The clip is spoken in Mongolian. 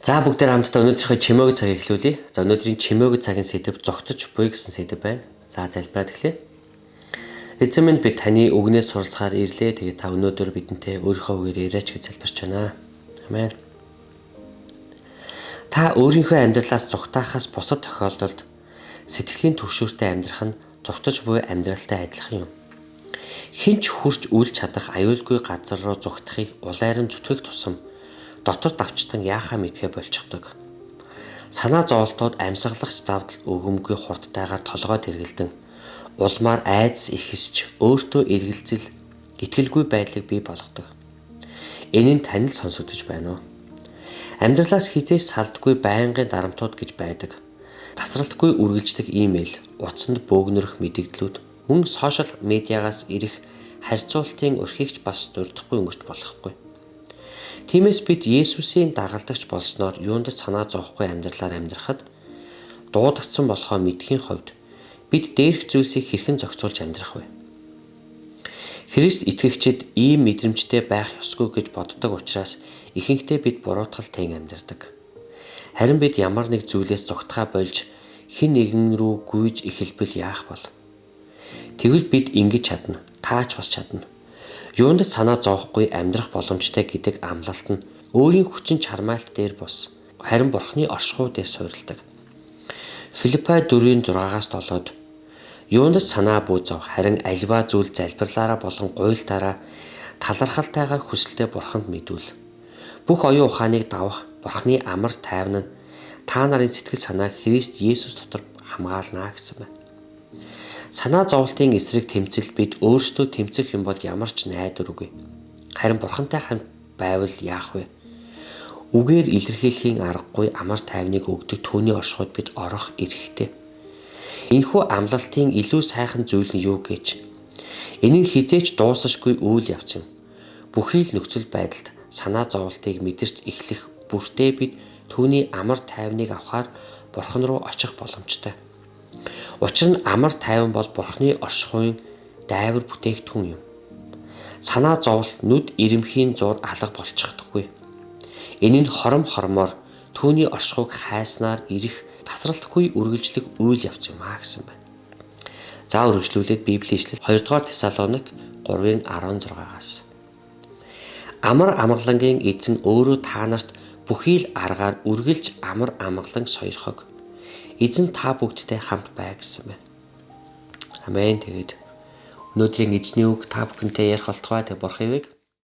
За бүгдээр хамтдаа өнөөдрийнхөө чимээгүй цагийг эхлүүлье. За өнөөдрийн чимээгүй цагийн сэдэв зогтож буй гэсэн сэдэв байна. За залбираад эхлэе. Эзэн минь би таны үгнээс суралцахаар ирлээ. Тэгээд та өнөөдөр бидэнтэй өөрийнхөө үгээр яриач гэж залбирч байна. Амен. Та өөрийнхөө амьдралаас зугатаахаас бусад тохиолдолд сэтгэлийн түвшүүртэй амьдрах нь зугтаж буй амьдралтай адилхан юм. Хинч хурж үлж чадах аюулгүй газар руу зугтахыг улайран зүтгэх тусам дотор давчтан яахаа мэдхэ болчихдог. Санаа зоволтууд амьсгалагч завдал өгөмгүй хурдтайгаар толгойд хэргэлдэн улмаар айдас ихсэж өөртөө эргэлзэл итгэлгүй байдлыг бий болгодог. Энэ нь танил сонсогдож байна уу? Амьдралаас хизээж салдгүй байнгын дарамтууд гэж байдаг. Тасралтгүй үргэлжлэх имэйл, утсанд бөөгнөрөх мэдээллүүд, мөн сошиал медиагаас ирэх харьцуултын өрхийгч бас дурдахгүй өнгөрч болохгүй. Тиймээс бид Есүсийн дагалдагч болсноор юундаж санаа зовхгүй амьдралаар амьдрахад дуудагдсан болохоо мэдхийн хувьд бид дээрх зүйлсийг хэрхэн зохицуулж амьдрах вэ? Христ итгэгчид ийм мэдрэмжтэй байх ёсгүй гэж боддог учраас ихэнхдээ бид буруутгал тэн амьдардаг. Харин бид ямар нэг зүйлээс зугтахаа болж хэн нэгэн рүү гүйж эхэлбэл яах бол? Тэгвэл бид ингэж чадна, таач бас чадна. Юундаж санаа зовхгүй амьдрах боломжтой гэдэг амлалт нь өөрийн хүчин чармайлт дээр бус. Харин Бурхны оршихуй дээр суурилдаг. Филиппай 4:6-аас 7-д юундаж санаа бүү зов харин альва зүйл залбирлаараа болон гуйлтаараа талархалтайгаар хүсэлтэд Бурханд мэдүүл. Бүх оюун ухааныг давах Бурхны амар тайван нь та нарын сэтгэл санааг Христ Есүс дотор хамгаалнаа гэсэн байна. Санаа зовлтын эсрэг тэмцэлд бид өөрсдөө тэмцэх юм бол ямар ч найдвар үгүй. Харин Бурхантай хамт байвал яах вэ? Үгээр илэрхийлэхийн аргагүй амар тайвныг өгдөг түүний оршихуйд бид орох эрхтэй. Энэхүү амлалтын илүү сайхан зүйл нь юу гэж? Энэ нь хизээч дуусашгүй үйл явц юм. Бүхий л нөхцөл байдалд санаа зовлтыг мэдэрч эхлэх бүртээ бид түүний амар тайвныг авахар Бурхан руу очих боломжтой. Учир нь амар тайван бол Бурхны оршихуйн дайвар бүтээгдэхүүн юм. Санаа зовлт нүд ирэмхийн зуур алга болчихдоггүй. Энэ нь хормоор түүний оршихуйг хайснаар ирэх тасралтгүй үргэлжлэх үйл явц юм гэсэн байна. За үргэлжлүүлээд Библийн ишлэл 2-р Тесалоник 3:16-аас. Амар амгалангийн эзэн өөрөө та нарт бүхий л аргаар үргэлж амар амгалан сойрхог. Эзэн та бүгдтэй хамт бай гэсэн байна. Амен. Тэгээд өнөөдрийн эзний үг та бүхэнтэй ярих болтугай. Тэг Бурхны